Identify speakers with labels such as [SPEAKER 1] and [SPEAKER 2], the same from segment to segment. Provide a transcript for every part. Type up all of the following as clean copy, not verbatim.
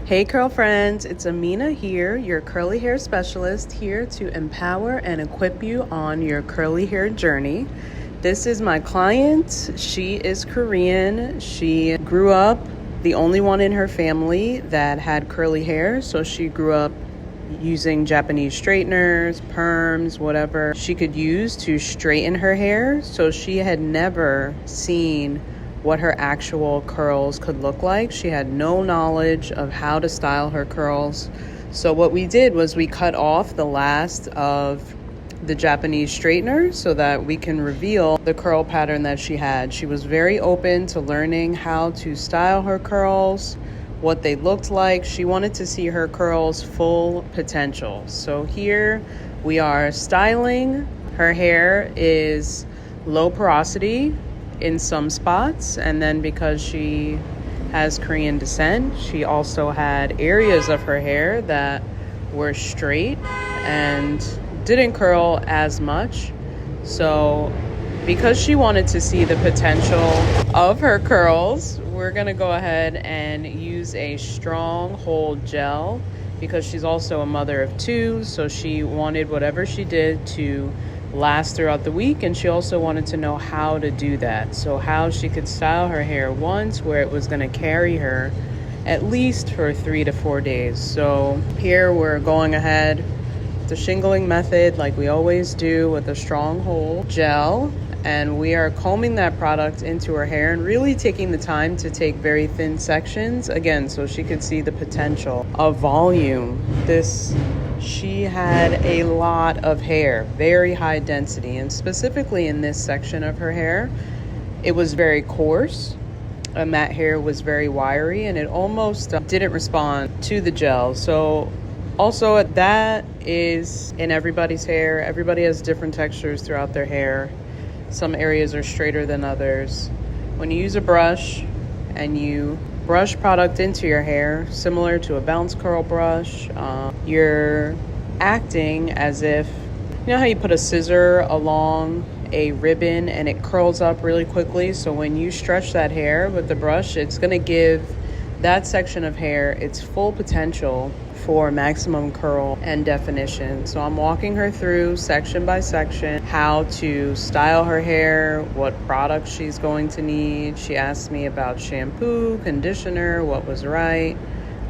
[SPEAKER 1] Hey curl friends, it's Amina here, your curly hair specialist, here to empower and equip you on your curly hair journey. This is my client. She is Korean. She grew up the only one in her family that had curly hair, so she grew up using Japanese straighteners, perms, whatever she could use to straighten her hair. So she had never seen what her actual curls could look like. She had no knowledge of how to style her curls. So what we did was we cut off the last of the Japanese straightener so that we can reveal the curl pattern that she had. She was very open to learning how to style her curls, what they looked like. She wanted to see her curls' full potential. So here we are styling. Her hair is low porosity in some spots, and then because she has Korean descent, she also had areas of her hair that were straight and didn't curl as much. So because she wanted to see the potential of her curls, we're gonna go ahead and use a strong hold gel because she's also a mother of two, so she wanted whatever she did to last throughout the week, and she also wanted to know how to do that. So how she could style her hair once where it was going to carry her at least for 3 to 4 days. So here we're going ahead the shingling method like we always do with a strong hold gel, and we are combing that product into her hair and really taking the time to take very thin sections again so she could see the potential of volume. She had a lot of hair, very high density, and specifically in this section of her hair, it was very coarse, and that hair was very wiry, and it almost didn't respond to the gel. So also that is in everybody's hair. Everybody has different textures throughout their hair. Some areas are straighter than others. When you use a brush and you brush product into your hair, similar to a bounce curl brush, you're acting as if, you know how you put a scissor along a ribbon and it curls up really quickly? So when you stretch that hair with the brush, it's going to give that section of hair its full potential for maximum curl and definition. So I'm walking her through section by section how to style her hair, what products she's going to need. She asked me about shampoo, conditioner, what was right,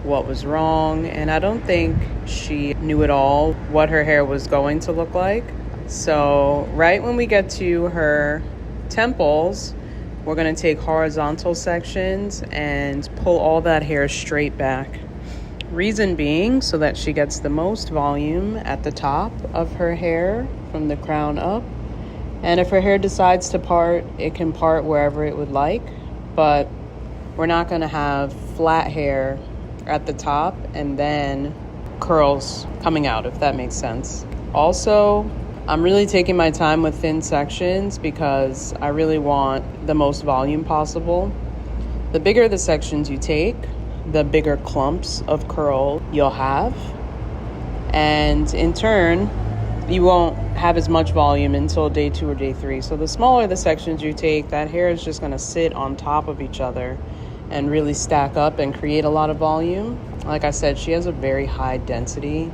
[SPEAKER 1] what was wrong, and I don't think she knew at all what her hair was going to look like. So right when we get to her temples, we're going to take horizontal sections and pull all that hair straight back. Reason being so that she gets the most volume at the top of her hair from the crown up. And if her hair decides to part, it can part wherever it would like, but we're not going to have flat hair at the top and then curls coming out, if that makes sense. Also, I'm really taking my time with thin sections because I really want the most volume possible. The bigger the sections you take, the bigger clumps of curl you'll have, and in turn you won't have as much volume until day 2 or day 3. So the smaller the sections you take, that hair is just going to sit on top of each other and really stack up and create a lot of volume. Like I said, she has a very high density,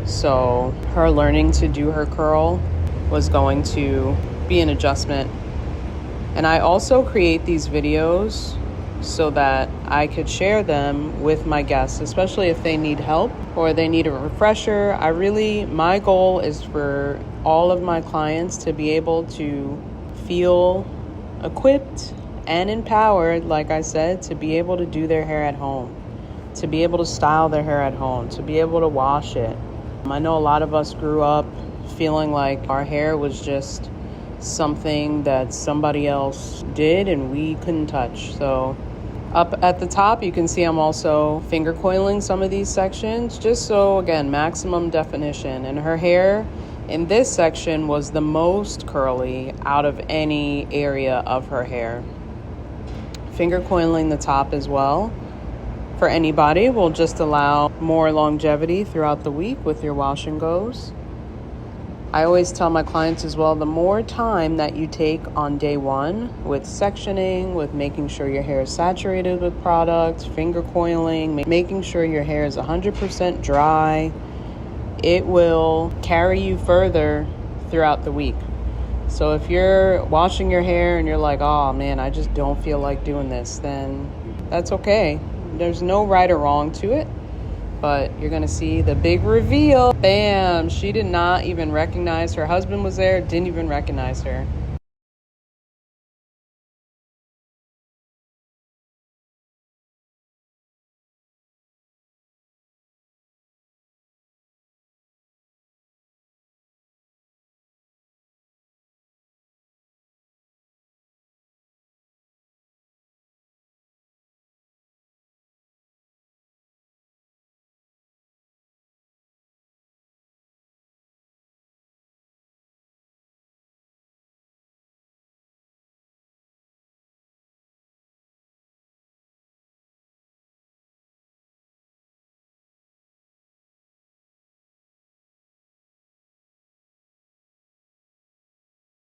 [SPEAKER 1] so her learning to do her curl was going to be an adjustment. And I also create these videos so that I could share them with my guests, especially if they need help or they need a refresher. My goal is for all of my clients to be able to feel equipped and empowered, like I said, to be able to do their hair at home, to be able to style their hair at home, to be able to wash it. I know a lot of us grew up feeling like our hair was just something that somebody else did and we couldn't touch. So up at the top, you can see I'm also finger coiling some of these sections, just so, again, maximum definition. And her hair in this section was the most curly out of any area of her hair. Finger coiling the top as well for anybody will just allow more longevity throughout the week with your wash and goes. I always tell my clients as well, the more time that you take on day one with sectioning, with making sure your hair is saturated with product, finger coiling, making sure your hair is 100% dry, it will carry you further throughout the week. So if you're washing your hair and you're like, oh man, I just don't feel like doing this, then that's okay. There's no right or wrong to it, but you're going to see the big reveal. Bam! She did not even recognize her husband was there, didn't even recognize her.